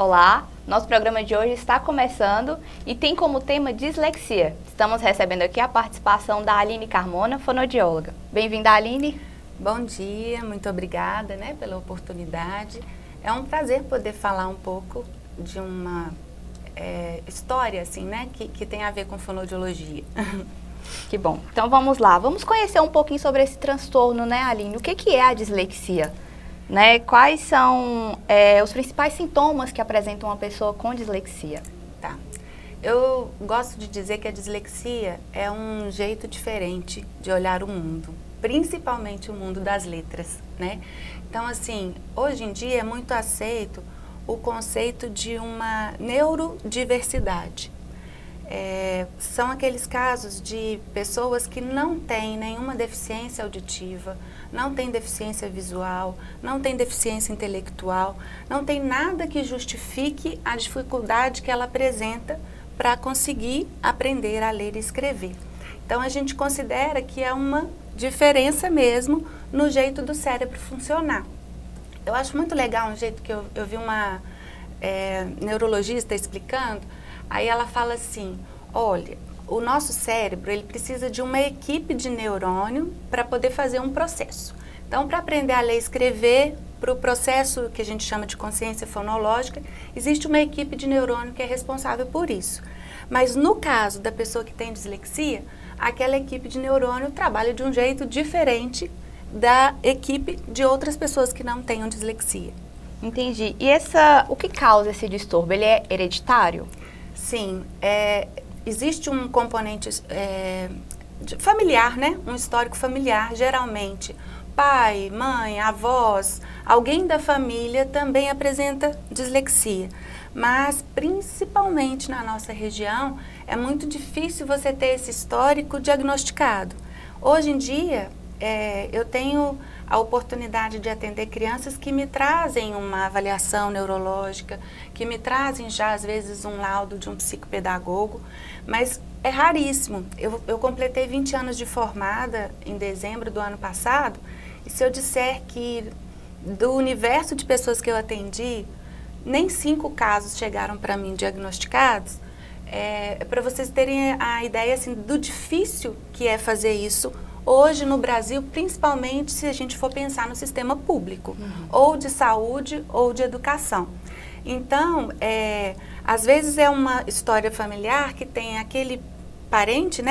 Olá, nosso programa de hoje está começando e tem como tema dislexia. Estamos recebendo aqui a participação da Aline Carmona, fonoaudióloga. Bem-vinda, Aline. Bom dia, muito obrigada, pela oportunidade. É um prazer poder falar um pouco de uma história assim, que tem a ver com fonoaudiologia. Que bom. Então vamos lá, vamos conhecer um pouquinho sobre esse transtorno, Aline? O que é a dislexia? Quais são os principais sintomas que apresentam uma pessoa com dislexia? Tá. Eu gosto de dizer que a dislexia é um jeito diferente de olhar o mundo, principalmente o mundo das letras, Então, assim, hoje em dia é muito aceito o conceito de uma neurodiversidade. São aqueles casos de pessoas que não têm nenhuma deficiência auditiva, não têm deficiência visual, não têm deficiência intelectual, não tem nada que justifique a dificuldade que ela apresenta para conseguir aprender a ler e escrever. Então, a gente considera que é uma diferença mesmo no jeito do cérebro funcionar. Eu acho muito legal um jeito que eu vi uma neurologista explicando. Aí ela fala assim, olha, o nosso cérebro ele precisa de uma equipe de neurônio para poder fazer um processo. Então, para aprender a ler e escrever, para o processo que a gente chama de consciência fonológica, existe uma equipe de neurônio que é responsável por isso. Mas no caso da pessoa que tem dislexia, aquela equipe de neurônio trabalha de um jeito diferente da equipe de outras pessoas que não tenham dislexia. Entendi. E o que causa esse distúrbio? Ele é hereditário? Sim, existe um componente familiar, um histórico familiar, geralmente pai, mãe, avós, alguém da família também apresenta dislexia. Mas, principalmente na nossa região, é muito difícil você ter esse histórico diagnosticado. Hoje em dia, eu tenho a oportunidade de atender crianças que me trazem uma avaliação neurológica, que me trazem já, às vezes, um laudo de um psicopedagogo, mas é raríssimo. Eu completei 20 anos de formada em dezembro do ano passado, e se eu disser que do universo de pessoas que eu atendi, nem 5 casos chegaram para mim diagnosticados, para vocês terem a ideia assim, do difícil que é fazer isso hoje no Brasil, principalmente se a gente for pensar no sistema público, ou de saúde ou de educação. Então, às vezes é uma história familiar que tem aquele parente,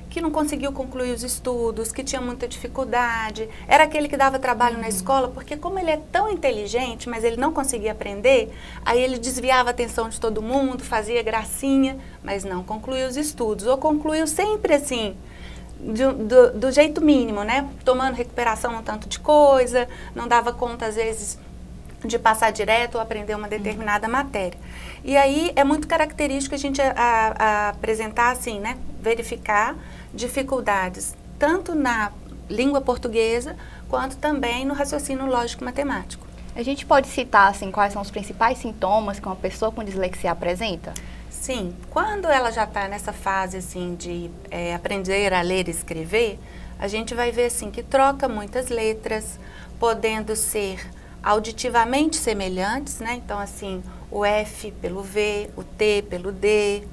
que não conseguiu concluir os estudos, que tinha muita dificuldade, era aquele que dava trabalho na escola, porque como ele é tão inteligente, mas ele não conseguia aprender, aí ele desviava a atenção de todo mundo, fazia gracinha, mas não concluiu os estudos, ou concluiu sempre assim, do jeito mínimo, tomando recuperação um tanto de coisa, não dava conta às vezes de passar direto ou aprender uma determinada matéria. E aí é muito característico a gente apresentar assim, verificar dificuldades tanto na língua portuguesa quanto também no raciocínio lógico-matemático. A gente pode citar assim quais são os principais sintomas que uma pessoa com dislexia apresenta? Sim, quando ela já está nessa fase assim de aprender a ler e escrever, a gente vai ver assim que troca muitas letras, podendo ser auditivamente semelhantes, Então assim, o F pelo V, o T pelo D,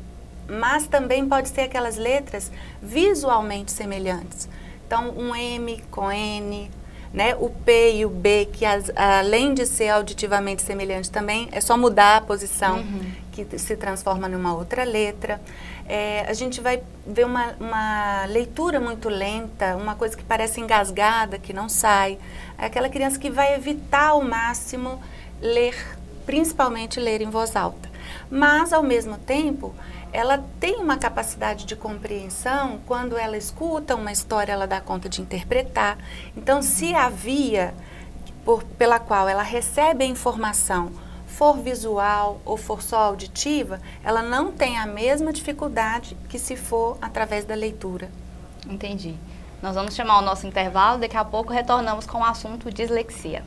mas também pode ser aquelas letras visualmente semelhantes. Então um M com N, o P e o B, que além de ser auditivamente semelhante também, é só mudar a posição que se transforma numa outra letra. A gente vai ver uma leitura muito lenta, uma coisa que parece engasgada, que não sai. É aquela criança que vai evitar ao máximo ler, principalmente ler em voz alta. Mas, ao mesmo tempo, ela tem uma capacidade de compreensão, quando ela escuta uma história, ela dá conta de interpretar. Então, se a via pela qual ela recebe a informação for visual ou for só auditiva, ela não tem a mesma dificuldade que se for através da leitura. Entendi. Nós vamos chamar o nosso intervalo, daqui a pouco retornamos com o assunto dislexia.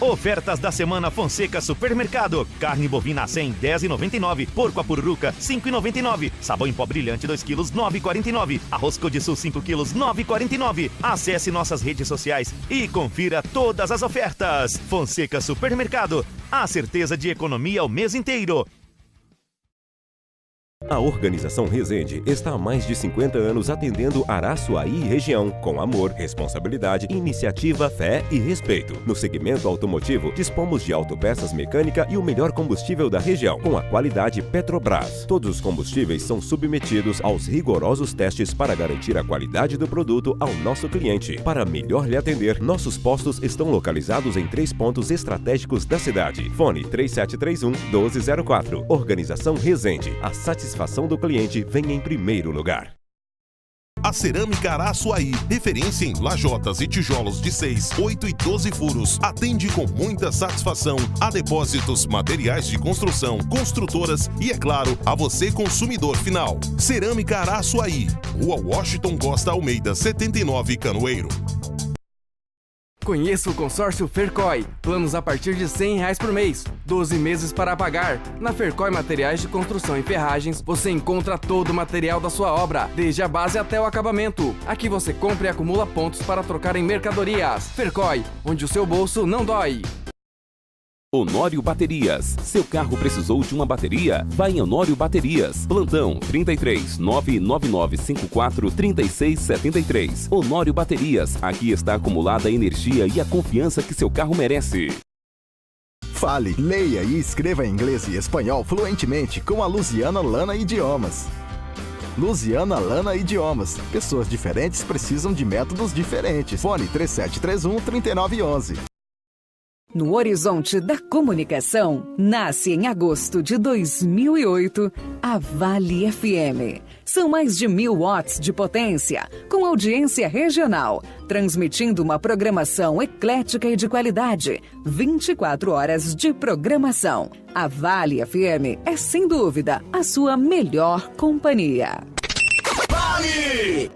Ofertas da semana Fonseca Supermercado. Carne bovina 100, 10,99. Porco a pururuca, 5,99. Sabão em pó brilhante 2 quilos, 9,49. Arroz Codisul 5 quilos, 9,49. Acesse nossas redes sociais e confira todas as ofertas. Fonseca Supermercado. A certeza de economia o mês inteiro. A Organização Resende está há mais de 50 anos atendendo Araçuaí e região, com amor, responsabilidade, iniciativa, fé e respeito. No segmento automotivo, dispomos de autopeças mecânica e o melhor combustível da região, com a qualidade Petrobras. Todos os combustíveis são submetidos aos rigorosos testes para garantir a qualidade do produto ao nosso cliente. Para melhor lhe atender, nossos postos estão localizados em 3 pontos estratégicos da cidade. Fone 3731-1204. Organização Resende. A satisfação do cliente vem em primeiro lugar. A Cerâmica Araçuaí, referência em lajotas e tijolos de 6, 8 e 12 furos, atende com muita satisfação a depósitos, materiais de construção, construtoras e, é claro, a você consumidor final. Cerâmica Araçuaí, Rua Washington Costa Almeida, 79, Canoeiro. Conheça o consórcio Fercoi. Planos a partir de R$100 por mês. 12 meses para pagar. Na Fercoi Materiais de Construção e Ferragens, você encontra todo o material da sua obra, desde a base até o acabamento. Aqui você compra e acumula pontos para trocar em mercadorias. Fercoi, onde o seu bolso não dói. Honório Baterias. Seu carro precisou de uma bateria? Vai em Honório Baterias. Plantão 33 99954 3673. Honório Baterias. Aqui está acumulada a energia e a confiança que seu carro merece. Fale, leia e escreva inglês e espanhol fluentemente com a Luziana Lana Idiomas. Luziana Lana Idiomas. Pessoas diferentes precisam de métodos diferentes. Fone 3731-3911. No horizonte da comunicação, nasce em agosto de 2008 a Vale FM. São mais de 1.000 watts de potência, com audiência regional, transmitindo uma programação eclética e de qualidade. 24 horas de programação. A Vale FM é, sem dúvida, a sua melhor companhia. Vale!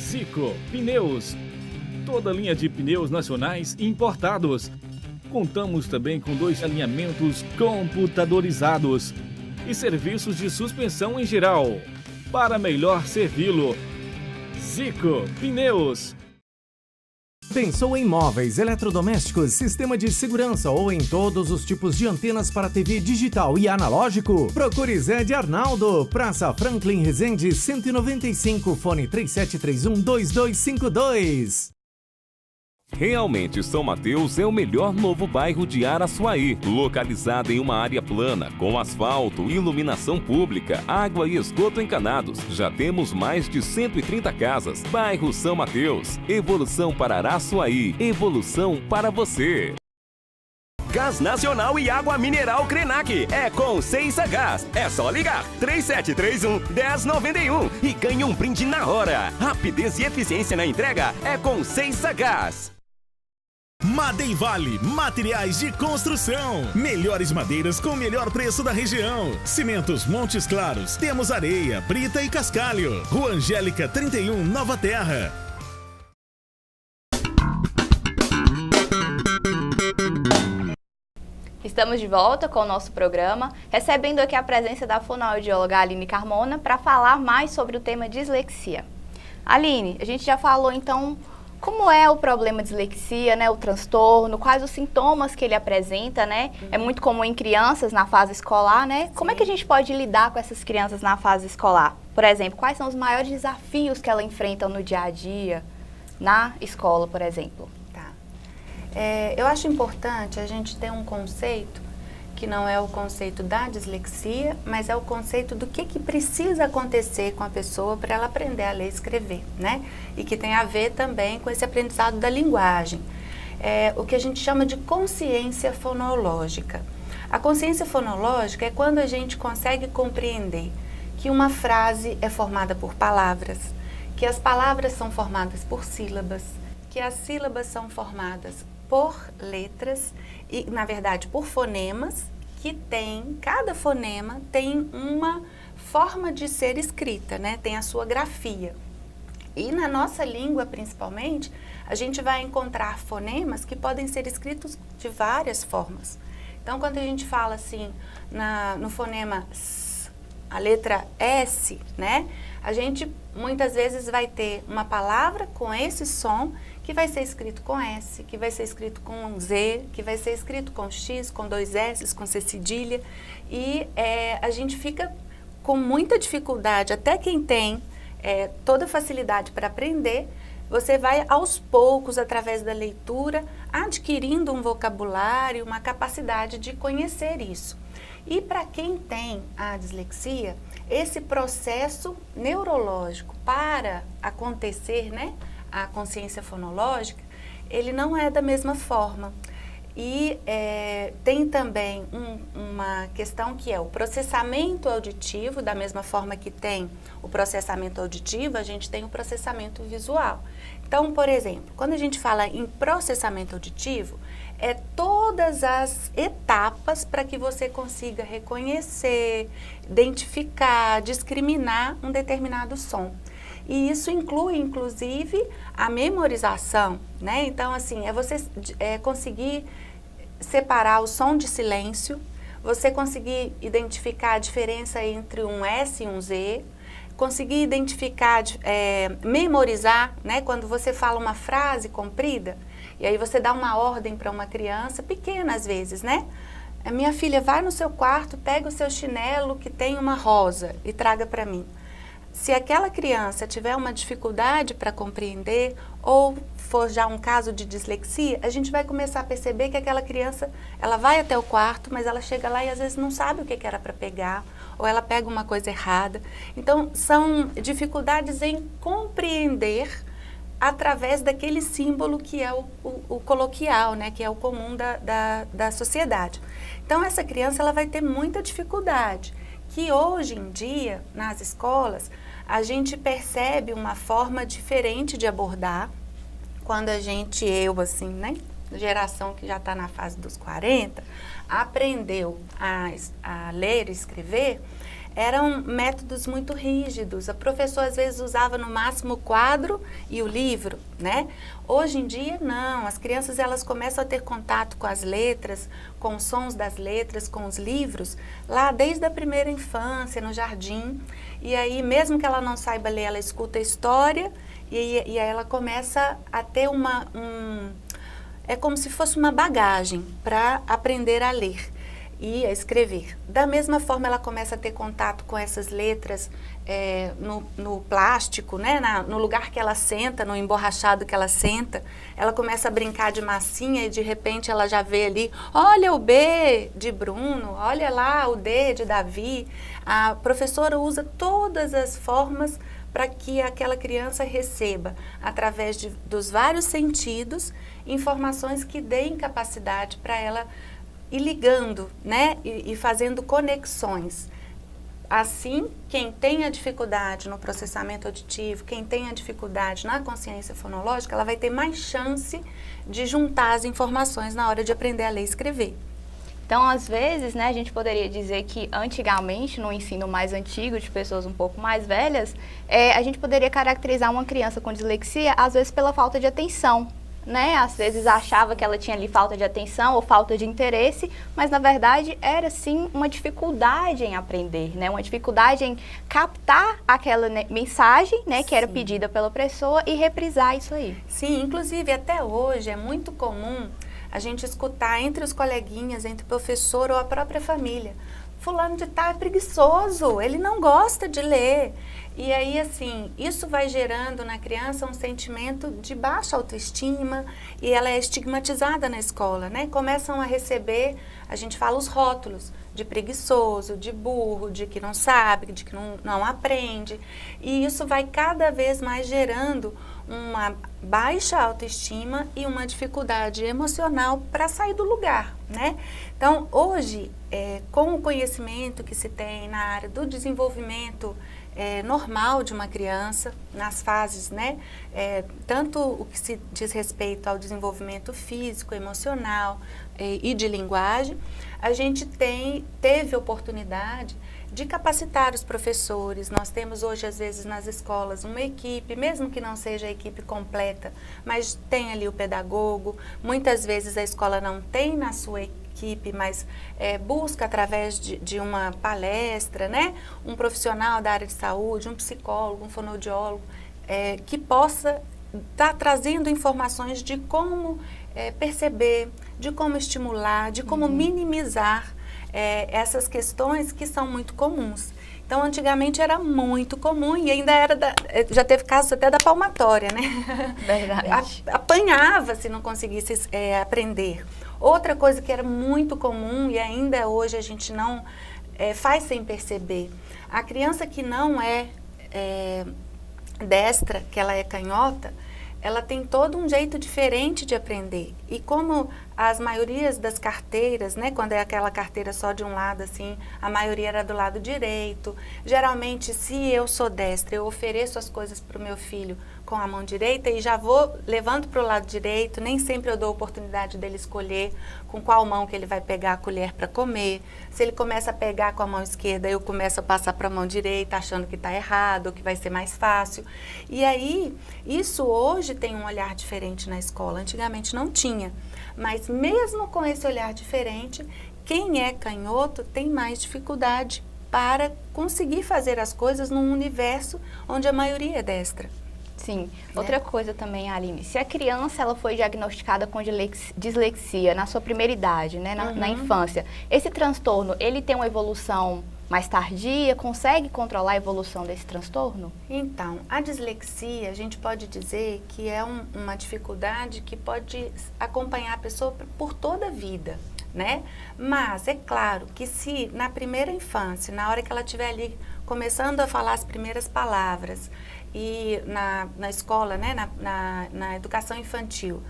Zico Pneus, toda linha de pneus nacionais e importados. Contamos também com 2 alinhamentos computadorizados e serviços de suspensão em geral. Para melhor servi-lo, Zico Pneus. Pensou em móveis, eletrodomésticos, sistema de segurança ou em todos os tipos de antenas para TV digital e analógico? Procure Zé de Arnaldo, Praça Franklin Resende 195, fone 3731-2252. Realmente, São Mateus é o melhor novo bairro de Araçuaí, localizado em uma área plana, com asfalto, iluminação pública, água e esgoto encanados. Já temos mais de 130 casas. Bairro São Mateus, evolução para Araçuaí, evolução para você. Gás Nacional e Água Mineral Krenak. É com Ceiça Gás. É só ligar 3731-1091 e ganhe um brinde na hora. Rapidez e eficiência na entrega é com Ceiça Gás. Madeivale, materiais de construção. Melhores madeiras com o melhor preço da região. Cimentos Montes Claros. Temos areia, brita e cascalho. Rua Angélica 31, Nova Terra. Estamos de volta com o nosso programa, recebendo aqui a presença da fonoaudióloga Aline Carmona para falar mais sobre o tema dislexia. Aline, a gente já falou então como é o problema de dislexia, né, o transtorno, quais os sintomas que ele apresenta, né? É muito comum em crianças na fase escolar, né? Como é que a gente pode lidar com essas crianças na fase escolar? Por exemplo, quais são os maiores desafios que elas enfrentam no dia a dia, na escola, por exemplo? Eu acho importante a gente ter um conceito que não é o conceito da dislexia, mas é o conceito do que precisa acontecer com a pessoa para ela aprender a ler e escrever, né? E que tem a ver também com esse aprendizado da linguagem. O que a gente chama de consciência fonológica. A consciência fonológica é quando a gente consegue compreender que uma frase é formada por palavras, que as palavras são formadas por sílabas, que as sílabas são formadas por letras e, na verdade, por fonemas, que cada fonema tem uma forma de ser escrita, né? Tem a sua grafia. E na nossa língua, principalmente, a gente vai encontrar fonemas que podem ser escritos de várias formas. Então, quando a gente fala assim, no fonema S, a letra S, né? A gente muitas vezes vai ter uma palavra com esse som que vai ser escrito com S, que vai ser escrito com Z, que vai ser escrito com X, com 2 S, com C cedilha. E a gente fica com muita dificuldade, até quem tem toda facilidade para aprender, você vai aos poucos, através da leitura, adquirindo um vocabulário, uma capacidade de conhecer isso. E para quem tem a dislexia, esse processo neurológico para acontecer, né, a consciência fonológica, ele não é da mesma forma. E tem também uma questão que é o processamento auditivo, da mesma forma que tem o processamento auditivo, a gente tem o processamento visual. Então, por exemplo, quando a gente fala em processamento auditivo, é todas as etapas para que você consiga reconhecer, identificar, discriminar um determinado som. E isso inclui, inclusive, a memorização, né? Então, assim, você conseguir separar o som de silêncio, você conseguir identificar a diferença entre um S e um Z, conseguir identificar, memorizar, né? Quando você fala uma frase comprida, e aí você dá uma ordem para uma criança, pequena às vezes, né? Minha filha, vai no seu quarto, pega o seu chinelo que tem uma rosa e traga para mim. Se aquela criança tiver uma dificuldade para compreender ou for já um caso de dislexia, a gente vai começar a perceber que aquela criança, ela vai até o quarto, mas ela chega lá e às vezes não sabe o que era para pegar, ou ela pega uma coisa errada. Então, são dificuldades em compreender através daquele símbolo que é o coloquial, né, que é o comum da sociedade. Então, essa criança ela vai ter muita dificuldade, que hoje em dia, nas escolas, a gente percebe uma forma diferente de abordar. Quando a gente, assim, né, geração que já está na fase dos 40, aprendeu a ler e escrever, eram métodos muito rígidos. A professora às vezes usava no máximo o quadro e o livro, né? Hoje em dia não, as crianças elas começam a ter contato com as letras, com os sons das letras, com os livros, lá desde a primeira infância, no jardim. E aí, mesmo que ela não saiba ler, ela escuta a história e aí ela começa a ter é como se fosse uma bagagem para aprender a ler e a escrever. Da mesma forma, ela começa a ter contato com essas letras no plástico, né? No lugar que ela senta, no emborrachado que ela senta. Ela começa a brincar de massinha e de repente ela já vê ali, olha o B de Bruno, olha lá o D de Davi. A professora usa todas as formas para que aquela criança receba, através dos vários sentidos, informações que deem capacidade para ela ir ligando, né, e fazendo conexões. Assim, quem tem a dificuldade no processamento auditivo, quem tem a dificuldade na consciência fonológica, ela vai ter mais chance de juntar as informações na hora de aprender a ler e escrever. Então, às vezes, né, a gente poderia dizer que antigamente, no ensino mais antigo, de pessoas um pouco mais velhas, a gente poderia caracterizar uma criança com dislexia, às vezes, pela falta de atenção. Né? Às vezes achava que ela tinha ali falta de atenção ou falta de interesse, mas na verdade era sim uma dificuldade em aprender, né? Uma dificuldade em captar aquela mensagem, né, que era pedida pela pessoa e reprisar isso aí. Sim, inclusive até hoje é muito comum a gente escutar entre os coleguinhas, entre o professor ou a própria família, fulano de tal é preguiçoso, ele não gosta de ler. E aí, assim, isso vai gerando na criança um sentimento de baixa autoestima e ela é estigmatizada na escola, né? Começam a receber, a gente fala os rótulos de preguiçoso, de burro, de que não sabe, de que não aprende. E isso vai cada vez mais gerando uma baixa autoestima e uma dificuldade emocional para sair do lugar, né? Então, hoje, com o conhecimento que se tem na área do desenvolvimento normal de uma criança, nas fases, né? Tanto o que se diz respeito ao desenvolvimento físico, emocional e de linguagem, a gente teve oportunidade de capacitar os professores. Nós temos hoje, às vezes, nas escolas, uma equipe, mesmo que não seja a equipe completa, mas tem ali o pedagogo. Muitas vezes a escola não tem na sua equipe, mas busca através de uma palestra, né? Um profissional da área de saúde, um psicólogo, um fonoaudiólogo, que possa estar trazendo informações de como perceber, de como estimular, de como minimizar essas questões que são muito comuns. Então, antigamente era muito comum e ainda era, já teve casos até da palmatória, né? Verdade. Apanhava se não conseguisse aprender. Outra coisa que era muito comum e ainda hoje a gente não faz sem perceber, a criança que não é destra, que ela é canhota, ela tem todo um jeito diferente de aprender. E como as maiorias das carteiras, né, quando é aquela carteira só de um lado, assim, a maioria era do lado direito. Geralmente, se eu sou destra, eu ofereço as coisas para o meu filho com a mão direita e já vou levando para o lado direito. Nem sempre eu dou a oportunidade dele escolher com qual mão que ele vai pegar a colher para comer. Se ele começa a pegar com a mão esquerda, eu começo a passar para a mão direita, achando que está errado, ou que vai ser mais fácil. E aí, isso hoje tem um olhar diferente na escola. Antigamente não tinha. Mas mesmo com esse olhar diferente, quem é canhoto tem mais dificuldade para conseguir fazer as coisas num universo onde a maioria é destra. Sim. Outra coisa também, Aline, se a criança ela foi diagnosticada com dislexia na sua primeira idade, né, na infância, esse transtorno, ele tem uma evolução mais tardia, consegue controlar a evolução desse transtorno? Então, a dislexia, a gente pode dizer que é uma dificuldade que pode acompanhar a pessoa por toda a vida, né? Mas é claro que se na primeira infância, na hora que ela estiver ali começando a falar as primeiras palavras e na escola, né, na educação infantil,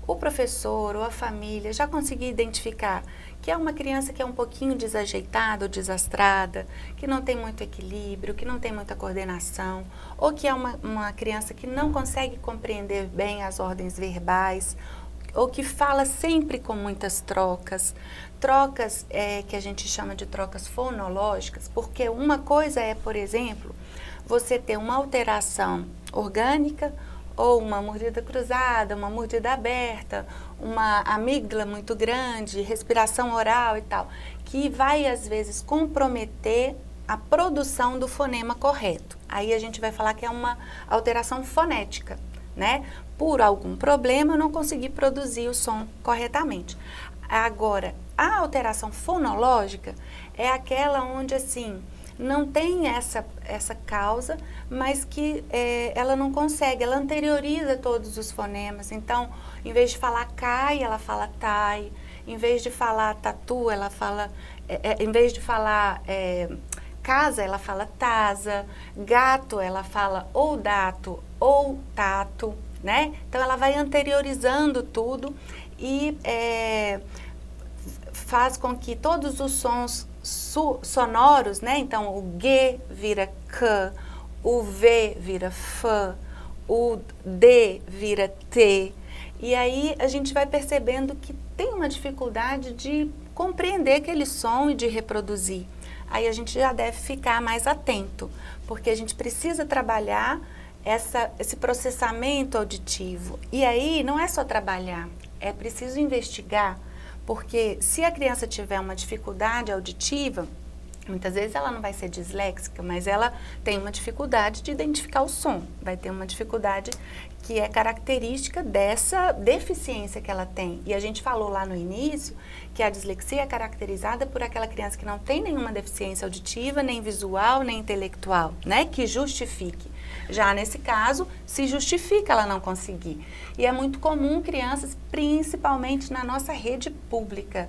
o professor ou a família já conseguir identificar que é uma criança que é um pouquinho desajeitada ou desastrada, que não tem muito equilíbrio, que não tem muita coordenação, ou que é uma criança que não consegue compreender bem as ordens verbais, ou que fala sempre com muitas trocas. Trocas que a gente chama de trocas fonológicas, porque uma coisa é, por exemplo, você ter uma alteração orgânica, ou uma mordida cruzada, uma mordida aberta, uma amígdala muito grande, respiração oral e tal, que vai às vezes comprometer a produção do fonema correto. Aí a gente vai falar que é uma alteração fonética, né? Por algum problema eu não consegui produzir o som corretamente. Agora, a alteração fonológica é aquela onde assim não tem essa causa, mas que ela não consegue, ela anterioriza todos os fonemas. Então, em vez de falar cai, ela fala tai. Em vez de falar tatu, ela fala... em vez de falar casa, ela fala tasa. Gato, ela fala ou dato ou tato, né? Então, ela vai anteriorizando tudo e faz com que todos os sons sonoros, né? Então, o G vira K, o V vira F, o D vira T. E aí a gente vai percebendo que tem uma dificuldade de compreender aquele som e de reproduzir. Aí a gente já deve ficar mais atento, porque a gente precisa trabalhar esse processamento auditivo. E aí não é só trabalhar, é preciso investigar. Porque se a criança tiver uma dificuldade auditiva, muitas vezes ela não vai ser disléxica, mas ela tem uma dificuldade de identificar o som. Vai ter uma dificuldade que é característica dessa deficiência que ela tem. E a gente falou lá no início que a dislexia é caracterizada por aquela criança que não tem nenhuma deficiência auditiva, nem visual, nem intelectual, né? Que justifique. Já nesse caso, se justifica ela não conseguir. E é muito comum crianças, principalmente na nossa rede pública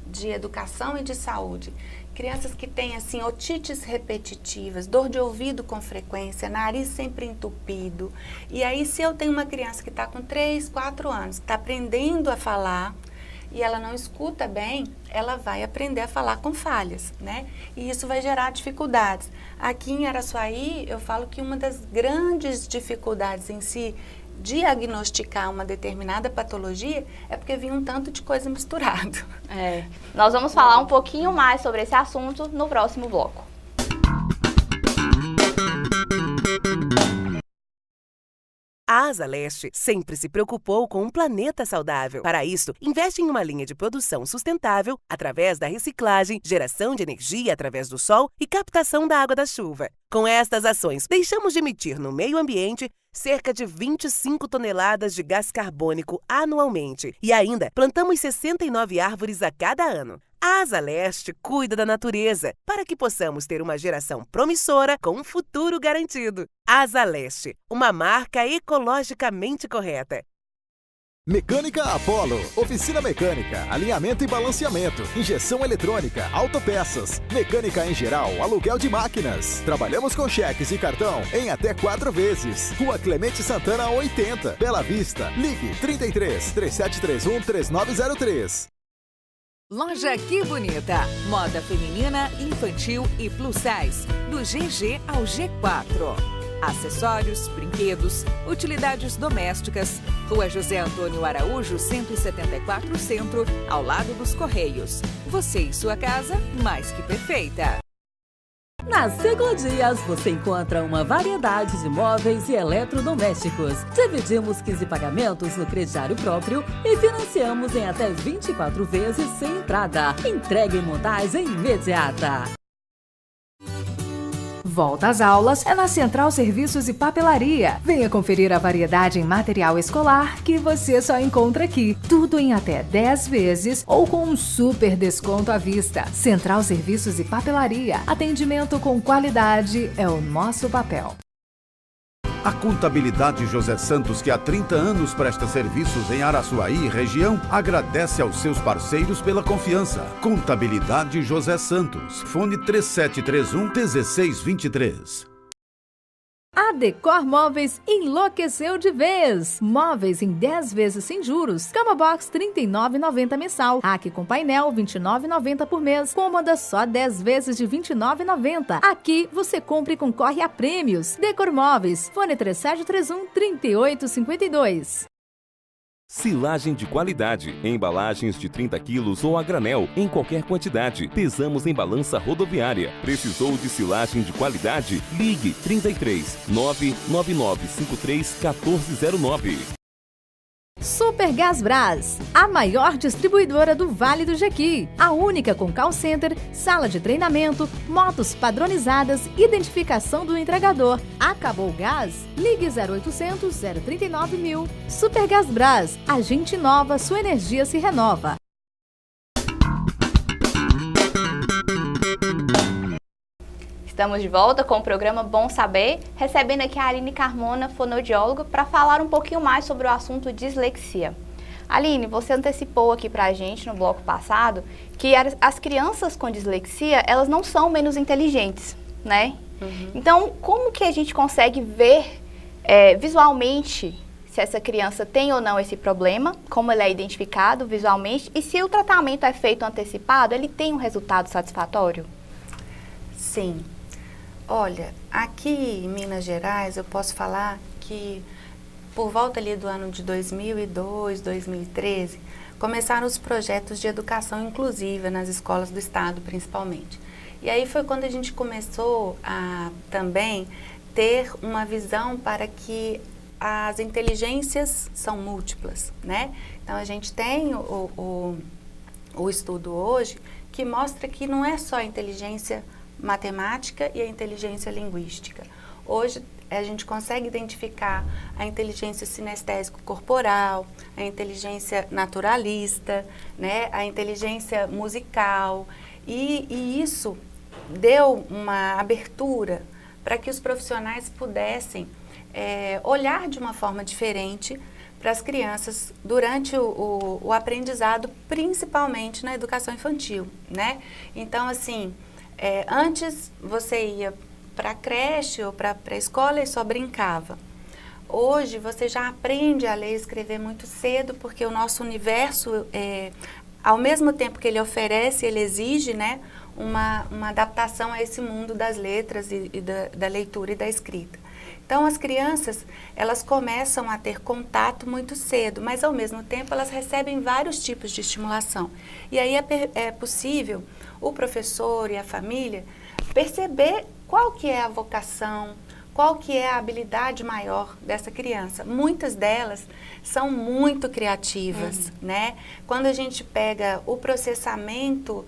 de educação e de saúde, crianças que têm assim otites repetitivas, dor de ouvido com frequência, nariz sempre entupido. E aí se eu tenho uma criança que está com 3, 4 anos, está aprendendo a falar e ela não escuta bem, ela vai aprender a falar com falhas, né? E isso vai gerar dificuldades. Aqui em Araçuaí, eu falo que uma das grandes dificuldades em se diagnosticar uma determinada patologia é porque vinha um tanto de coisa misturado. Nós vamos falar um pouquinho mais sobre esse assunto no próximo bloco. A Asa Leste sempre se preocupou com um planeta saudável. Para isso, investe em uma linha de produção sustentável através da reciclagem, geração de energia através do sol e captação da água da chuva. Com estas ações, deixamos de emitir no meio ambiente cerca de 25 toneladas de gás carbônico anualmente e ainda plantamos 69 árvores a cada ano. A Asa Leste cuida da natureza para que possamos ter uma geração promissora com um futuro garantido. Asa Leste, uma marca ecologicamente correta. Mecânica Apollo, oficina mecânica, alinhamento e balanceamento, injeção eletrônica, autopeças, mecânica em geral, aluguel de máquinas. Trabalhamos com cheques e cartão em até 4 vezes. Rua Clemente Santana 80, Bela Vista. Ligue 33 3731 3903. Loja Que Bonita. Moda feminina, infantil e plus size. Do GG ao G4. Acessórios, brinquedos, utilidades domésticas. Rua José Antônio Araújo, 174 Centro, ao lado dos Correios. Você e sua casa, mais que perfeita. Na Ciclodias você encontra uma variedade de móveis e eletrodomésticos. Dividimos 15 pagamentos no crediário próprio e financiamos em até 24 vezes sem entrada. Entrega e montagem imediata. Volta às aulas é na Central Serviços e Papelaria. Venha conferir a variedade em material escolar que você só encontra aqui. Tudo em até 10 vezes ou com um super desconto à vista. Central Serviços e Papelaria. Atendimento com qualidade é o nosso papel. A Contabilidade José Santos, que há 30 anos presta serviços em Araçuaí e região, agradece aos seus parceiros pela confiança. Contabilidade José Santos. Fone 3731-1623. A Decor Móveis enlouqueceu de vez. Móveis em 10 vezes sem juros. Cama box R$ 39,90 mensal. Rack com painel R$ 29,90 por mês. Cômoda só 10 vezes de R$ 29,90. Aqui você compra e concorre a prêmios. Decor Móveis. Fone 3731-3852. Silagem de qualidade, embalagens de 30 quilos ou a granel, em qualquer quantidade. Pesamos em balança rodoviária. Precisou de silagem de qualidade? Ligue 33 99953 1409. Super Gasbras, a maior distribuidora do Vale do Jequi. A única com call center, sala de treinamento, motos padronizadas, identificação do entregador. Acabou o gás? Ligue 0800 039 1000. Super Gasbras, a gente inova, sua energia se renova. Estamos de volta com o programa Bom Saber, recebendo aqui a Aline Carmona, fonoaudióloga, para falar um pouquinho mais sobre o assunto dislexia. Aline, você antecipou aqui para a gente no bloco passado que as crianças com dislexia, elas não são menos inteligentes, né? Uhum. Então, como que a gente consegue ver visualmente se essa criança tem ou não esse problema, como ele é identificado visualmente, e se o tratamento é feito antecipado, ele tem um resultado satisfatório? Sim. Olha, aqui em Minas Gerais eu posso falar que por volta ali do ano de 2002, 2013, começaram os projetos de educação inclusiva nas escolas do estado, principalmente. E aí foi quando a gente começou a também ter uma visão para que as inteligências são múltiplas, né? Então a gente tem o estudo hoje que mostra que não é só a inteligência matemática e a inteligência linguística. Hoje a gente consegue identificar a inteligência sinestésico-corporal, a inteligência naturalista, né, a inteligência musical, e isso deu uma abertura para que os profissionais pudessem olhar de uma forma diferente para as crianças durante o aprendizado, principalmente na educação infantil, né? Então, assim, antes você ia para a creche ou para a escola e só brincava. Hoje você já aprende a ler e escrever muito cedo, porque o nosso universo, ao mesmo tempo que ele oferece, ele exige, né, uma adaptação a esse mundo das letras e da leitura e da escrita. Então as crianças, elas começam a ter contato muito cedo, mas ao mesmo tempo elas recebem vários tipos de estimulação. E aí é possível o professor e a família perceber qual que é a vocação, qual que é a habilidade maior dessa criança. Muitas delas são muito criativas, né? Quando a gente pega o processamento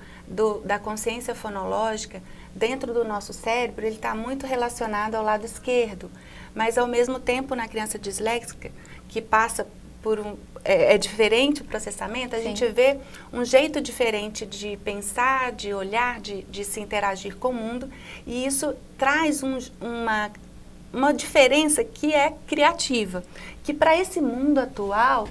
da consciência fonológica dentro do nosso cérebro, ele está muito relacionado ao lado esquerdo, mas ao mesmo tempo na criança disléxica, que passa por é diferente o processamento, a gente vê um jeito diferente de pensar, de olhar, de se interagir com o mundo, e isso traz uma diferença que é criativa, que para esse mundo atual,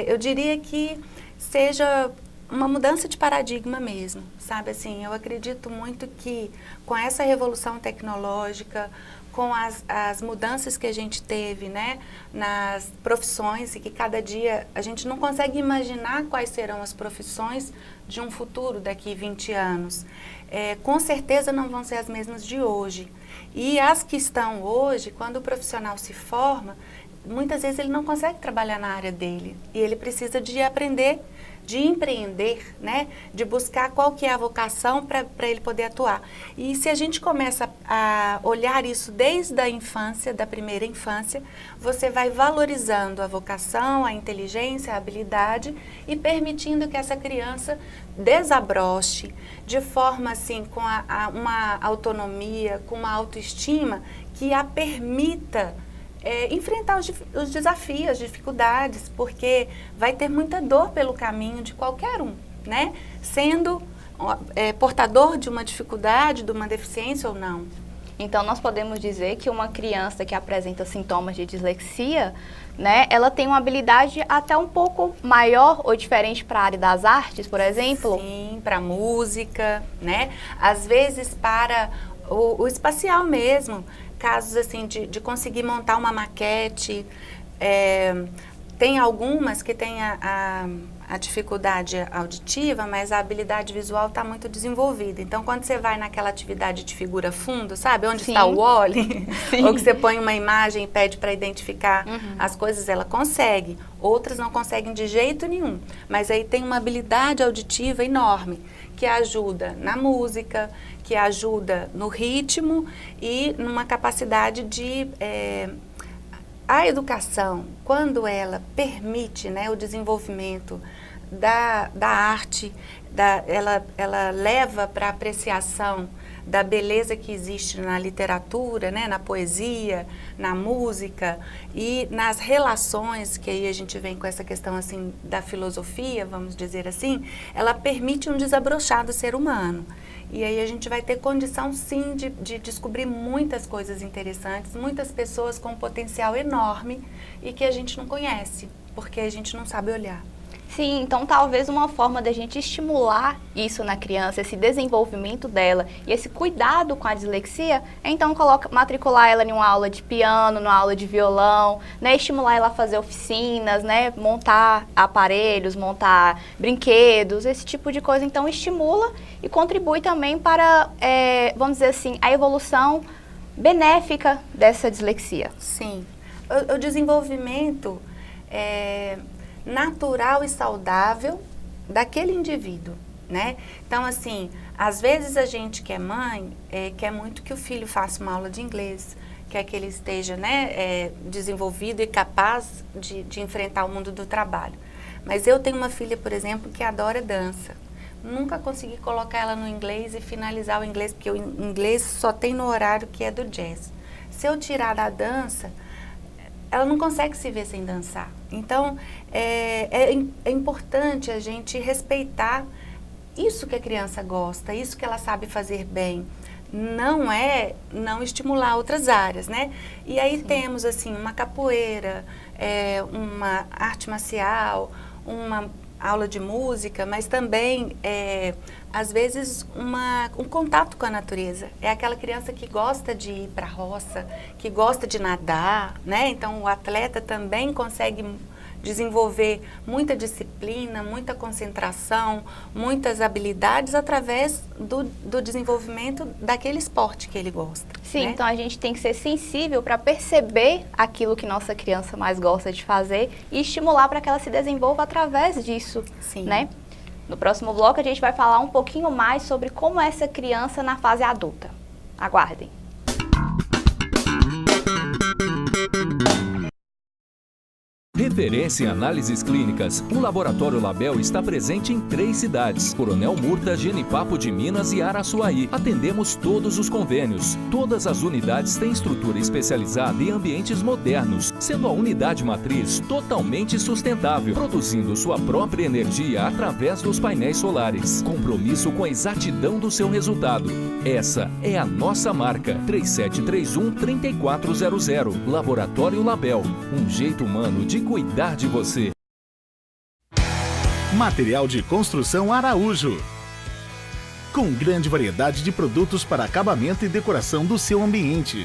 eu diria que seja uma mudança de paradigma mesmo, sabe? Assim, eu acredito muito que com essa revolução tecnológica, com as mudanças que a gente teve, né, nas profissões, e que cada dia a gente não consegue imaginar quais serão as profissões de um futuro daqui 20 anos. Com certeza não vão ser as mesmas de hoje. E as que estão hoje, quando o profissional se forma, muitas vezes ele não consegue trabalhar na área dele. E ele precisa de aprender, de empreender, né? De buscar qual que é a vocação para ele poder atuar. E se a gente começa a olhar isso desde a infância, da primeira infância, você vai valorizando a vocação, a inteligência, a habilidade e permitindo que essa criança desabroche de forma assim, com uma autonomia, com uma autoestima que a permita enfrentar os desafios, as dificuldades, porque vai ter muita dor pelo caminho de qualquer um, né? Sendo portador de uma dificuldade, de uma deficiência ou não. Então, nós podemos dizer que uma criança que apresenta sintomas de dislexia, né, ela tem uma habilidade até um pouco maior ou diferente para a área das artes, por exemplo? Sim, para música, né? Às vezes para o espacial mesmo. Casos assim de conseguir montar uma maquete, tem algumas que têm a dificuldade auditiva, mas a habilidade visual está muito desenvolvida. Então, quando você vai naquela atividade de figura fundo, sabe? Onde está o Wall-E, ou que você põe uma imagem e pede para identificar as coisas, ela consegue. Outras não conseguem de jeito nenhum. Mas aí tem uma habilidade auditiva enorme, que ajuda na música, que ajuda no ritmo e numa capacidade de... A educação, quando ela permite, né, o desenvolvimento da arte, ela leva para a apreciação da beleza que existe na literatura, né, na poesia, na música e nas relações, que aí a gente vem com essa questão assim da filosofia, vamos dizer assim, ela permite um desabrochar do ser humano. E aí a gente vai ter condição, sim, de descobrir muitas coisas interessantes, muitas pessoas com um potencial enorme e que a gente não conhece, porque a gente não sabe olhar. Sim, então talvez uma forma da gente estimular isso na criança, esse desenvolvimento dela e esse cuidado com a dislexia, é então matricular ela em uma aula de piano, numa aula de violão, né, estimular ela a fazer oficinas, né, montar aparelhos, montar brinquedos, esse tipo de coisa. Então estimula e contribui também para, vamos dizer assim, a evolução benéfica dessa dislexia. Sim, o desenvolvimento natural e saudável daquele indivíduo, né? Então, assim, às vezes a gente que é mãe quer muito que o filho faça uma aula de inglês, quer que ele esteja, né, desenvolvido e capaz de enfrentar o mundo do trabalho. Mas eu tenho uma filha, por exemplo, que adora dança. Nunca consegui colocar ela no inglês e finalizar o inglês, porque o inglês só tem no horário que é do jazz. Se eu tirar da dança, ela não consegue se ver sem dançar. Então, é importante a gente respeitar isso que a criança gosta, isso que ela sabe fazer bem. Não estimular outras áreas, né? E aí temos, assim, uma capoeira, uma arte marcial, uma aula de música, mas também, às vezes, um contato com a natureza. É aquela criança que gosta de ir para a roça, que gosta de nadar, né? Então, o atleta também consegue desenvolver muita disciplina, muita concentração, muitas habilidades através do desenvolvimento daquele esporte que ele gosta. Sim, né? Então a gente tem que ser sensível para perceber aquilo que nossa criança mais gosta de fazer e estimular para que ela se desenvolva através disso, né? No próximo bloco a gente vai falar um pouquinho mais sobre como é essa criança na fase adulta. Aguardem. Referência em análises clínicas, o Laboratório Label está presente em 3 cidades: Coronel Murta, Genipapo de Minas e Araçuaí. Atendemos todos os convênios. Todas as unidades têm estrutura especializada em ambientes modernos, sendo a unidade matriz totalmente sustentável, produzindo sua própria energia através dos painéis solares. Compromisso com a exatidão do seu resultado. Essa é a nossa marca. 3731-3400. Laboratório Label. Um jeito humano de cuidar de você. Material de construção Araújo. Com grande variedade de produtos para acabamento e decoração do seu ambiente.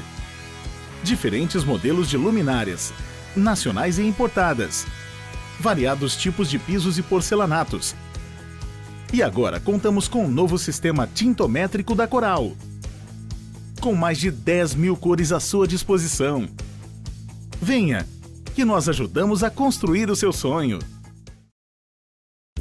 Diferentes modelos de luminárias, nacionais e importadas. Variados tipos de pisos e porcelanatos. E agora contamos com um novo sistema tintométrico da Coral. Com mais de 10 mil cores à sua disposição. Venha, que nós ajudamos a construir o seu sonho.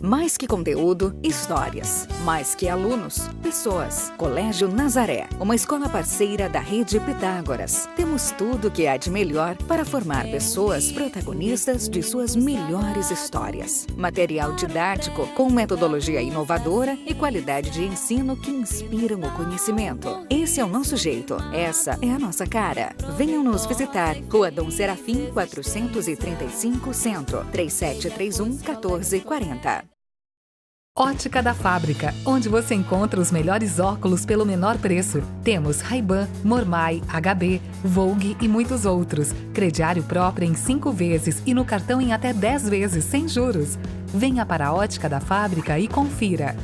Mais que conteúdo, histórias. Mais que alunos, pessoas. Colégio Nazaré, uma escola parceira da Rede Pitágoras. Temos tudo o que há de melhor para formar pessoas protagonistas de suas melhores histórias. Material didático com metodologia inovadora e qualidade de ensino que inspiram o conhecimento. Esse é o nosso jeito. Essa é a nossa cara. Venham nos visitar. Rua Dom Serafim, 435 Centro, 3731-1440. Ótica da Fábrica, onde você encontra os melhores óculos pelo menor preço. Temos Ray-Ban, Mormai, HB, Vogue e muitos outros. Crediário próprio em 5 vezes e no cartão em até 10 vezes, sem juros. Venha para a Ótica da Fábrica e confira.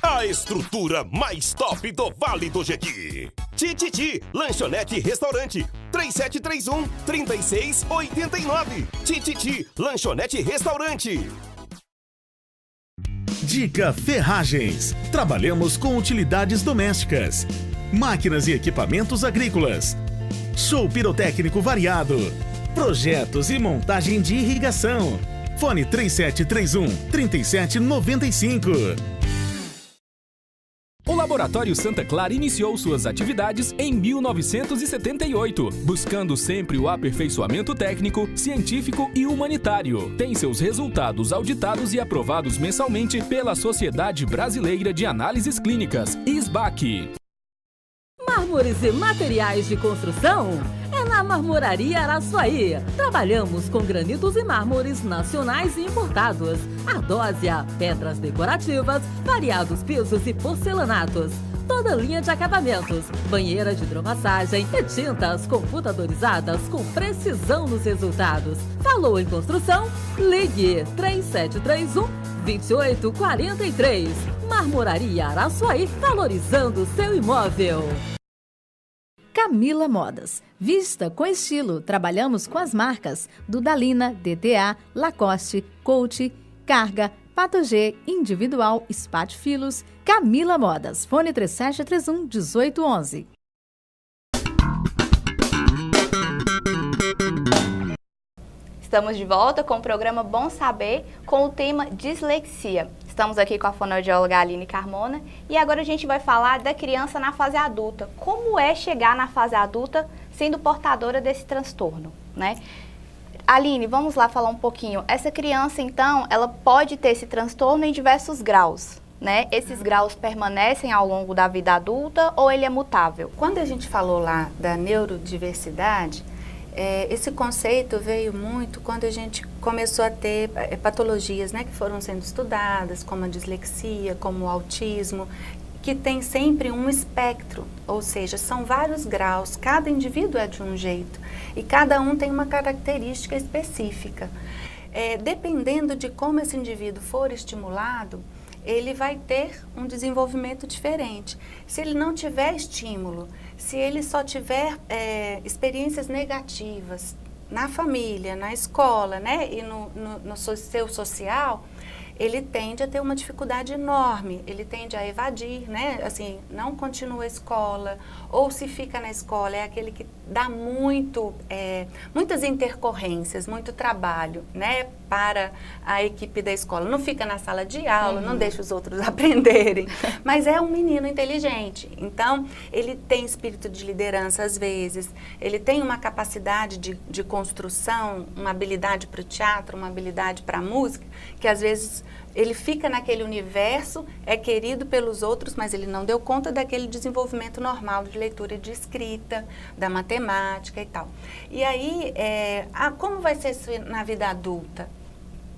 A estrutura mais top do Vale do Jequi. Tititi, lanchonete e restaurante. 3731-3689. Tititi, lanchonete e restaurante. Dica Ferragens. Trabalhamos com utilidades domésticas, máquinas e equipamentos agrícolas, show pirotécnico variado, projetos e montagem de irrigação. Fone 3731-3795. O Laboratório Santa Clara iniciou suas atividades em 1978, buscando sempre o aperfeiçoamento técnico, científico e humanitário. Tem seus resultados auditados e aprovados mensalmente pela Sociedade Brasileira de Análises Clínicas, SBAC. Mármores e materiais de construção? É na Marmoraria Araçuaí. Trabalhamos com granitos e mármores nacionais e importados, ardósia, pedras decorativas, variados pisos e porcelanatos. Toda linha de acabamentos, banheira de hidromassagem e tintas computadorizadas com precisão nos resultados. Falou em construção? Ligue 3731-2843. Marmoraria Araçuaí, valorizando seu imóvel. Camila Modas. Vista com estilo. Trabalhamos com as marcas Dudalina, DTA, Lacoste, Coach, Carga, Pato G, Individual, Spatfilos. Camila Modas. Fone 3731-1811. Estamos de volta com o programa Bom Saber, com o tema dislexia. Estamos aqui com a fonoaudióloga Aline Carmona e agora a gente vai falar da criança na fase adulta. Como é chegar na fase adulta sendo portadora desse transtorno, né? Aline, vamos lá falar um pouquinho. Essa criança, então, ela pode ter esse transtorno em diversos graus, né? Esses graus permanecem ao longo da vida adulta ou ele é mutável? Quando a gente falou lá da neurodiversidade, esse conceito veio muito quando a gente começou a ter patologias, né, que foram sendo estudadas, como a dislexia, como o autismo, que tem sempre um espectro, ou seja, são vários graus, cada indivíduo é de um jeito e cada um tem uma característica específica. Dependendo de como esse indivíduo for estimulado, ele vai ter um desenvolvimento diferente. Se ele não tiver estímulo, se ele só tiver experiências negativas na família, na escola, né, e no seu social, ele tende a ter uma dificuldade enorme, ele tende a evadir, né? Assim, não continua a escola, ou se fica na escola, é aquele que dá muitas intercorrências, muito trabalho, né? Para a equipe da escola. Não fica na sala de aula, não deixa os outros aprenderem, mas é um menino inteligente. Então, ele tem espírito de liderança às vezes, ele tem uma capacidade de construção, uma habilidade para o teatro, uma habilidade para a música, que às vezes ele fica naquele universo, é querido pelos outros, mas ele não deu conta daquele desenvolvimento normal de leitura e de escrita, da matemática e tal. E aí, como vai ser isso na vida adulta?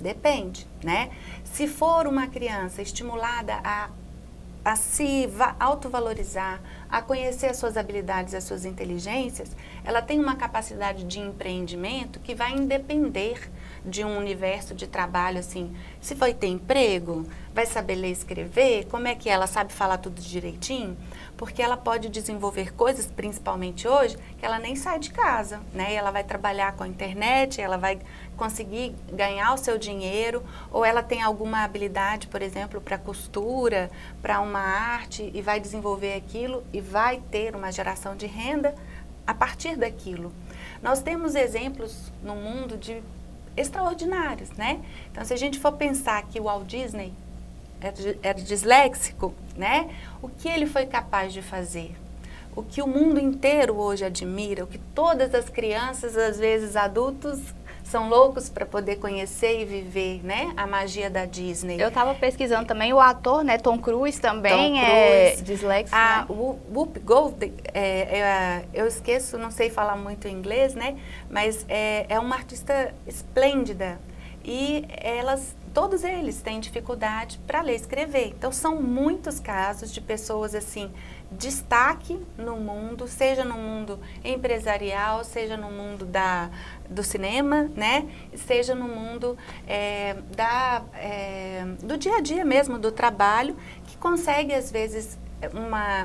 Depende, né? Se for uma criança estimulada a se autovalorizar, a conhecer as suas habilidades, as suas inteligências, ela tem uma capacidade de empreendimento que vai independer de um universo de trabalho, assim, se vai ter emprego, vai saber ler e escrever, como é que ela sabe falar tudo direitinho, porque ela pode desenvolver coisas, principalmente hoje, que ela nem sai de casa, né? E ela vai trabalhar com a internet, ela vai conseguir ganhar o seu dinheiro, ou ela tem alguma habilidade, por exemplo, para costura, para uma arte, e vai desenvolver aquilo e vai ter uma geração de renda a partir daquilo. Nós temos exemplos no mundo extraordinários, né? Então, se a gente for pensar que o Walt Disney era disléxico, né? O que ele foi capaz de fazer? O que o mundo inteiro hoje admira, o que todas as crianças, às vezes adultos, são loucos para poder conhecer e viver, né? A magia da Disney. Eu estava pesquisando também o ator, né? Tom Cruise também é disléxico. A Whoopi Goldberg, eu esqueço, não sei falar muito inglês, né? Mas é uma artista esplêndida. E todos eles têm dificuldade para ler e escrever. Então, são muitos casos de pessoas, assim, destaque no mundo, seja no mundo empresarial, seja no mundo do cinema, né? Seja no mundo do dia a dia mesmo, do trabalho, que consegue, às vezes,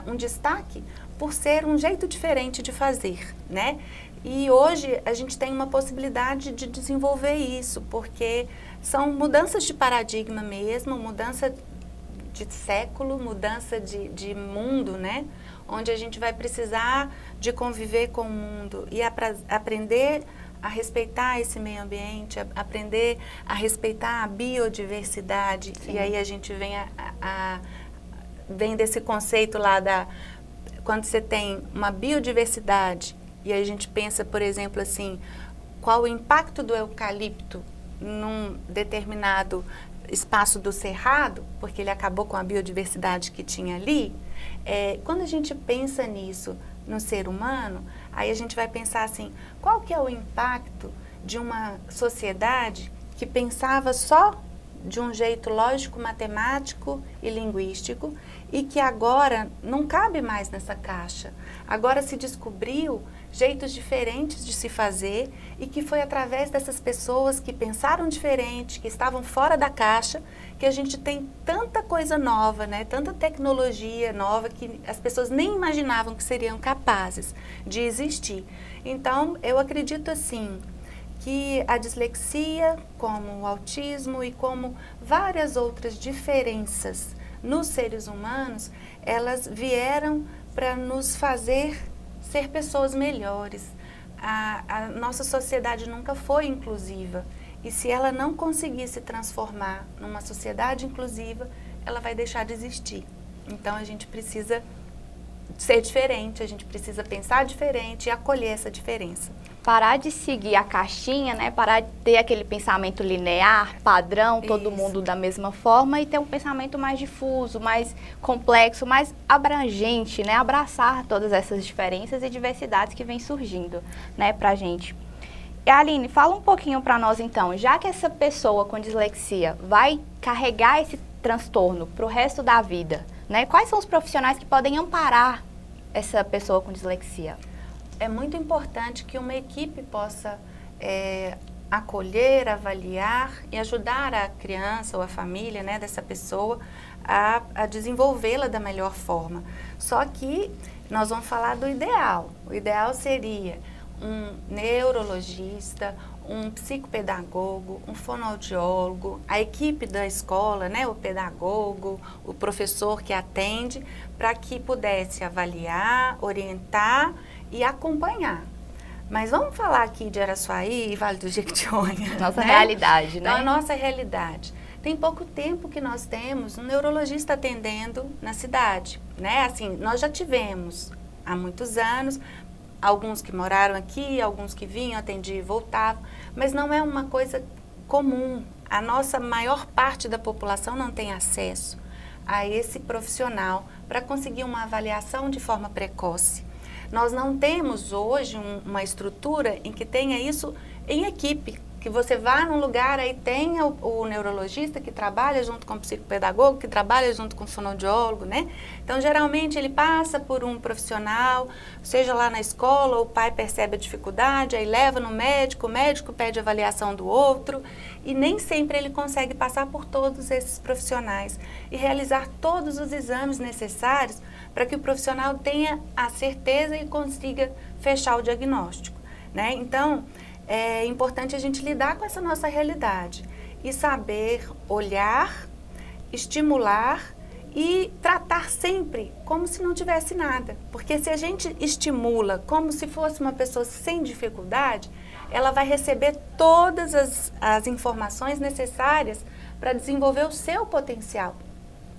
um destaque por ser um jeito diferente de fazer, né? E hoje a gente tem uma possibilidade de desenvolver isso, porque são mudanças de paradigma mesmo, mudança de século, mudança de mundo, né? Onde a gente vai precisar de conviver com o mundo e aprender a respeitar esse meio ambiente, aprender a respeitar a biodiversidade. Sim. E aí a gente vem desse conceito lá quando você tem uma biodiversidade. E aí a gente pensa, por exemplo, assim, qual o impacto do eucalipto num determinado espaço do cerrado, porque ele acabou com a biodiversidade que tinha ali. Quando a gente pensa nisso no ser humano, aí a gente vai pensar assim, qual que é o impacto de uma sociedade que pensava só de um jeito lógico, matemático e linguístico e que agora não cabe mais nessa caixa. Agora se descobriu jeitos diferentes de se fazer e que foi através dessas pessoas que pensaram diferente, que estavam fora da caixa, que a gente tem tanta coisa nova, né? Tanta tecnologia nova que as pessoas nem imaginavam que seriam capazes de existir. Então, eu acredito assim, que a dislexia, como o autismo e como várias outras diferenças nos seres humanos, elas vieram para nos fazer ser pessoas melhores. A nossa sociedade nunca foi inclusiva e se ela não conseguir se transformar numa sociedade inclusiva, ela vai deixar de existir. Então a gente precisa ser diferente, a gente precisa pensar diferente e acolher essa diferença. Parar de seguir a caixinha, né? Parar de ter aquele pensamento linear, padrão, todo mundo da mesma forma e ter um pensamento mais difuso, mais complexo, mais abrangente, né? Abraçar todas essas diferenças e diversidades que vem surgindo, né, pra gente. E Aline, fala um pouquinho para nós então, já que essa pessoa com dislexia vai carregar esse transtorno pro resto da vida, né? Quais são os profissionais que podem amparar essa pessoa com dislexia? É muito importante que uma equipe possa acolher, avaliar e ajudar a criança ou a família, né, dessa pessoa a desenvolvê-la da melhor forma. Só que nós vamos falar do ideal. O ideal seria um neurologista, um psicopedagogo, um fonoaudiólogo, a equipe da escola, né, o pedagogo, o professor que atende, para que pudesse avaliar, orientar e acompanhar. Mas vamos falar aqui de Araçuaí e Vale do Jequitinhonha. Nossa realidade, né? Então, a nossa realidade. Tem pouco tempo que nós temos um neurologista atendendo na cidade, né? Assim, nós já tivemos há muitos anos, alguns que moraram aqui, alguns que vinham, atendiam e voltavam, mas não é uma coisa comum. A nossa maior parte da população não tem acesso a esse profissional para conseguir uma avaliação de forma precoce. Nós não temos hoje uma estrutura em que tenha isso em equipe, que você vá num lugar, aí tenha o neurologista que trabalha junto com o psicopedagogo, que trabalha junto com o fonoaudiólogo, né? Então, geralmente, ele passa por um profissional, seja lá na escola, o pai percebe a dificuldade, aí leva no médico, o médico pede avaliação do outro, e nem sempre ele consegue passar por todos esses profissionais e realizar todos os exames necessários para que o profissional tenha a certeza e consiga fechar o diagnóstico, né? Então, é importante a gente lidar com essa nossa realidade e saber olhar, estimular e tratar sempre como se não tivesse nada. Porque se a gente estimula como se fosse uma pessoa sem dificuldade, ela vai receber todas as informações necessárias para desenvolver o seu potencial,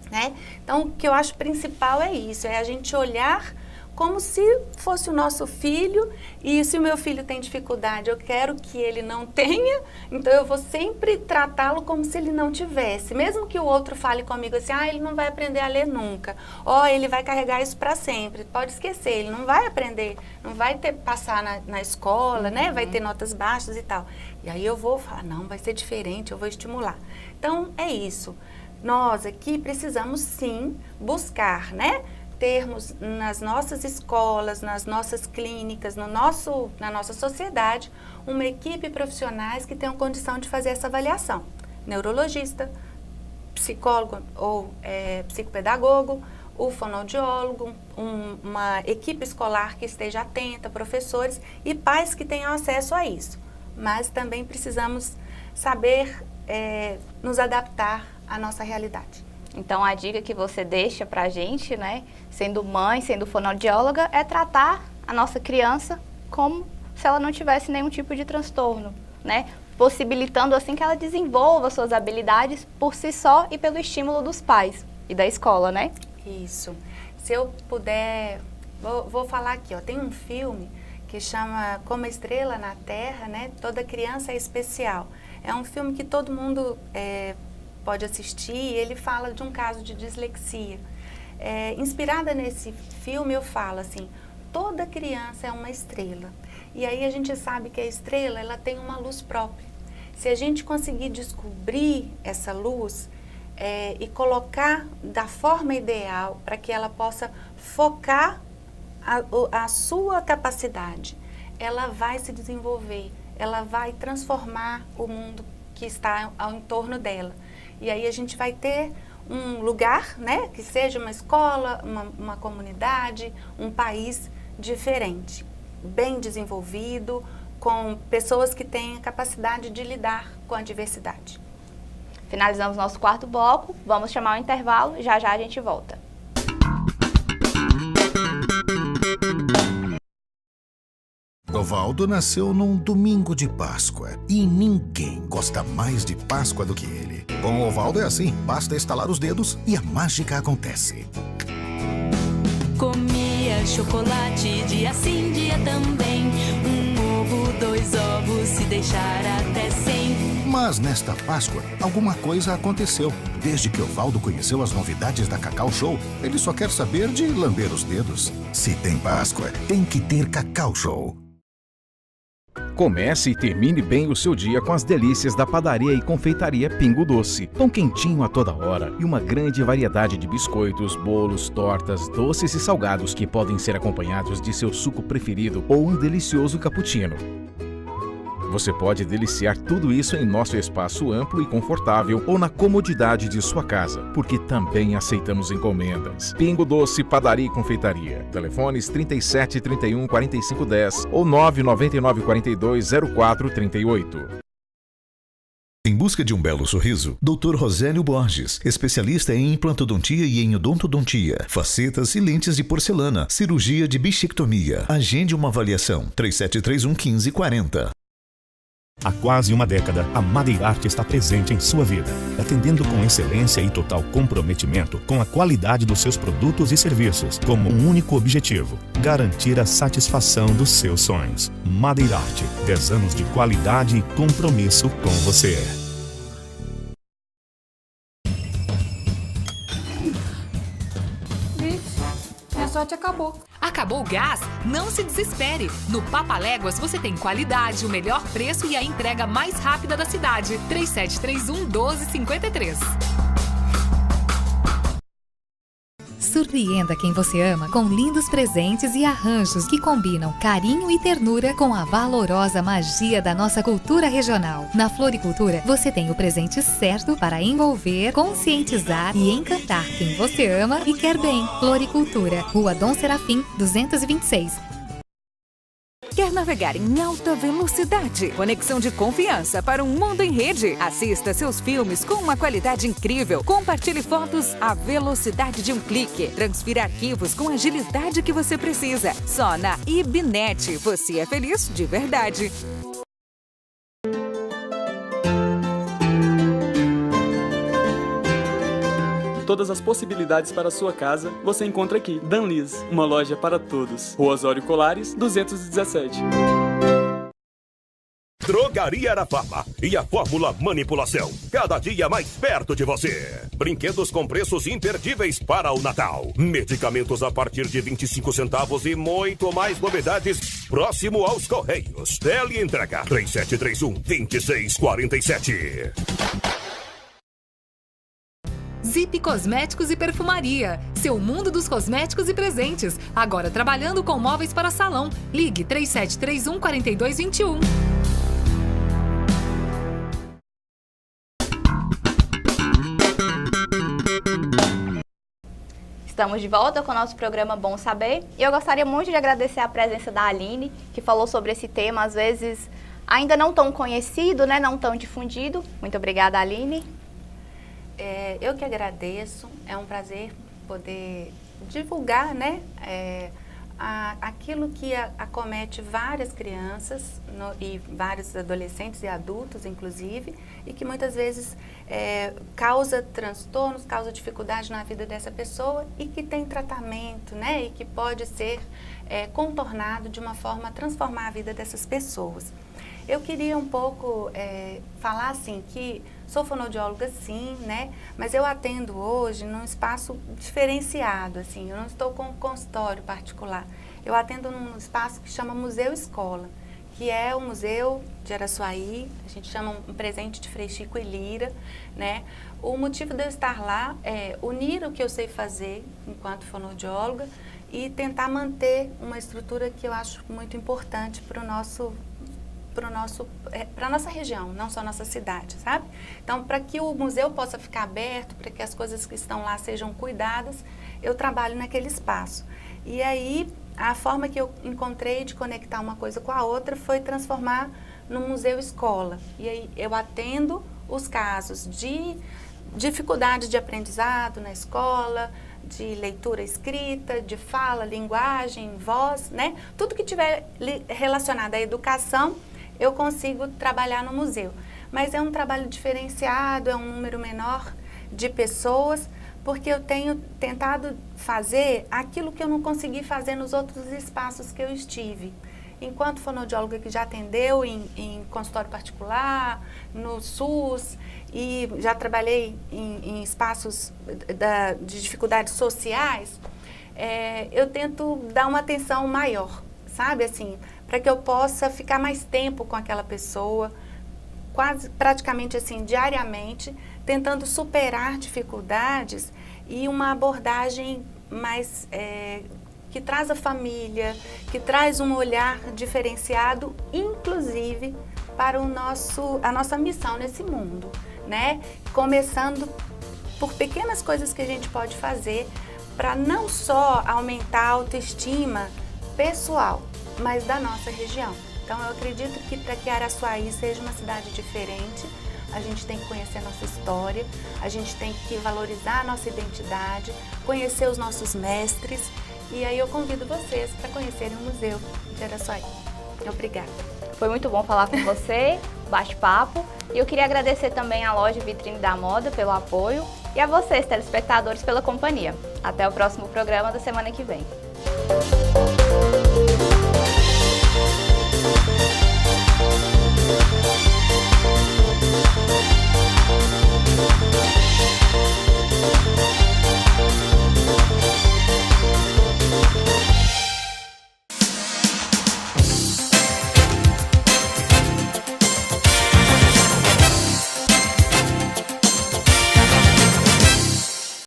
né? Então, o que eu acho principal é isso, é a gente olhar como se fosse o nosso filho, e se o meu filho tem dificuldade, eu quero que ele não tenha, então eu vou sempre tratá-lo como se ele não tivesse. Mesmo que o outro fale comigo assim, ele não vai aprender a ler nunca, ele vai carregar isso para sempre, pode esquecer, ele não vai aprender, não vai passar na escola, né? Vai ter notas baixas e tal. E aí eu vou falar, não, vai ser diferente, eu vou estimular. Então, é isso. Nós aqui precisamos sim buscar, né? Termos nas nossas escolas, nas nossas clínicas, na nossa sociedade, uma equipe de profissionais que tenham condição de fazer essa avaliação. Neurologista, psicólogo ou psicopedagogo, o fonoaudiólogo, uma equipe escolar que esteja atenta, professores e pais que tenham acesso a isso. Mas também precisamos saber nos adaptar à nossa realidade. Então, a dica que você deixa pra gente, né, sendo mãe, sendo fonoaudióloga, é tratar a nossa criança como se ela não tivesse nenhum tipo de transtorno, né? Possibilitando assim que ela desenvolva suas habilidades por si só e pelo estímulo dos pais e da escola, né? Isso. Se eu puder, vou falar aqui, tem um filme que chama Como a Estrela na Terra, né? Toda criança é especial. É um filme que todo mundo pode assistir, e ele fala de um caso de dislexia. Inspirada nesse filme, eu falo assim, toda criança é uma estrela. E aí a gente sabe que a estrela, ela tem uma luz própria. Se a gente conseguir descobrir essa luz e colocar da forma ideal para que ela possa focar a sua capacidade, ela vai se desenvolver, ela vai transformar o mundo que está ao entorno dela. E aí a gente vai ter um lugar, né, que seja uma escola, uma comunidade, um país diferente, bem desenvolvido, com pessoas que têm capacidade de lidar com a diversidade. Finalizamos nosso quarto bloco, vamos chamar o intervalo, já a gente volta. Ovaldo nasceu num domingo de Páscoa e ninguém gosta mais de Páscoa do que ele. Com o Ovaldo é assim, basta estalar os dedos e a mágica acontece. Comia chocolate dia sim, dia também. Um ovo, 2 ovos, se deixar até 100. Mas nesta Páscoa, alguma coisa aconteceu. Desde que Ovaldo conheceu as novidades da Cacau Show, ele só quer saber de lamber os dedos. Se tem Páscoa, tem que ter Cacau Show. Comece e termine bem o seu dia com as delícias da padaria e confeitaria Pingo Doce. Pão quentinho a toda hora e uma grande variedade de biscoitos, bolos, tortas, doces e salgados que podem ser acompanhados de seu suco preferido ou um delicioso cappuccino. Você pode deliciar tudo isso em nosso espaço amplo e confortável ou na comodidade de sua casa, porque também aceitamos encomendas. Pingo Doce Padaria e Confeitaria. Telefones 37 31 45 10 ou 999 42 04 38. Em busca de um belo sorriso, Dr. Rosélio Borges, especialista em implantodontia e em odontodontia, facetas e lentes de porcelana, cirurgia de bichectomia. Agende uma avaliação. 3731 1540. Há quase uma década, a Madeirarte está presente em sua vida, atendendo com excelência e total comprometimento com a qualidade dos seus produtos e serviços, como um único objetivo: garantir a satisfação dos seus sonhos. Madeirarte, 10 anos de qualidade e compromisso com você. Minha sorte acabou. Acabou o gás? Não se desespere! No Papaléguas você tem qualidade, o melhor preço e a entrega mais rápida da cidade. 3731 1253. Surpreenda quem você ama com lindos presentes e arranjos que combinam carinho e ternura com a valorosa magia da nossa cultura regional. Na Floricultura, você tem o presente certo para envolver, conscientizar e encantar quem você ama e quer bem. Floricultura, Rua Dom Serafim, 226. Quer navegar em alta velocidade? Conexão de confiança para um mundo em rede. Assista seus filmes com uma qualidade incrível. Compartilhe fotos à velocidade de um clique. Transfira arquivos com a agilidade que você precisa. Só na Ibnet você é feliz de verdade. Todas as possibilidades para a sua casa você encontra aqui. Danlis, uma loja para todos. Rua Osório Colares, 217. Drogaria Arafarma e a Fórmula Manipulação. Cada dia mais perto de você. Brinquedos com preços imperdíveis para o Natal. Medicamentos a partir de 25 centavos e muito mais novidades próximo aos Correios. Teleentrega 3731 2647. Zip Cosméticos e Perfumaria. Seu mundo dos cosméticos e presentes. Agora trabalhando com móveis para salão. Ligue 3731 4221. Estamos de volta com o nosso programa Bom Saber. E eu gostaria muito de agradecer a presença da Aline, que falou sobre esse tema, às vezes ainda não tão conhecido, né? Não tão difundido. Muito obrigada, Aline. Eu que agradeço, é um prazer poder divulgar, né, aquilo que acomete várias crianças e vários adolescentes e adultos, inclusive, e que muitas vezes causa transtornos, causa dificuldade na vida dessa pessoa e que tem tratamento, né, e que pode ser contornado de uma forma a transformar a vida dessas pessoas. Eu queria um pouco falar assim que sou fonoaudióloga sim, né? Mas eu atendo hoje num espaço diferenciado, assim. Eu não estou com um consultório particular. Eu atendo num espaço que chama Museu Escola, que é o Museu de Araçuaí. A gente chama um presente de Frei Chico e Lira, né? O motivo de eu estar lá é unir o que eu sei fazer enquanto fonoaudióloga e tentar manter uma estrutura que eu acho muito importante para a nossa região, não só a nossa cidade, sabe? Então, para que o museu possa ficar aberto, para que as coisas que estão lá sejam cuidadas, eu trabalho naquele espaço. E aí, a forma que eu encontrei de conectar uma coisa com a outra foi transformar no Museu Escola. E aí, eu atendo os casos de dificuldade de aprendizado na escola, de leitura escrita, de fala, linguagem, voz, né? Tudo que tiver relacionado à educação, eu consigo trabalhar no museu. Mas é um trabalho diferenciado, é um número menor de pessoas, porque eu tenho tentado fazer aquilo que eu não consegui fazer nos outros espaços que eu estive. Enquanto fonoaudióloga que já atendeu em consultório particular, no SUS, e já trabalhei em espaços de dificuldades sociais, eu tento dar uma atenção maior, sabe, assim, para que eu possa ficar mais tempo com aquela pessoa, praticamente assim, diariamente, tentando superar dificuldades e uma abordagem mais que traz a família, que traz um olhar diferenciado, inclusive para a nossa missão nesse mundo, né? Começando por pequenas coisas que a gente pode fazer para não só aumentar a autoestima pessoal, mas da nossa região. Então, eu acredito que para que Araçuaí seja uma cidade diferente, a gente tem que conhecer a nossa história, a gente tem que valorizar a nossa identidade, conhecer os nossos mestres, e aí eu convido vocês para conhecerem o Museu de Araçuaí. Obrigada. Foi muito bom falar com você, bate-papo, e eu queria agradecer também à loja Vitrine da Moda pelo apoio e a vocês, telespectadores, pela companhia. Até o próximo programa da semana que vem.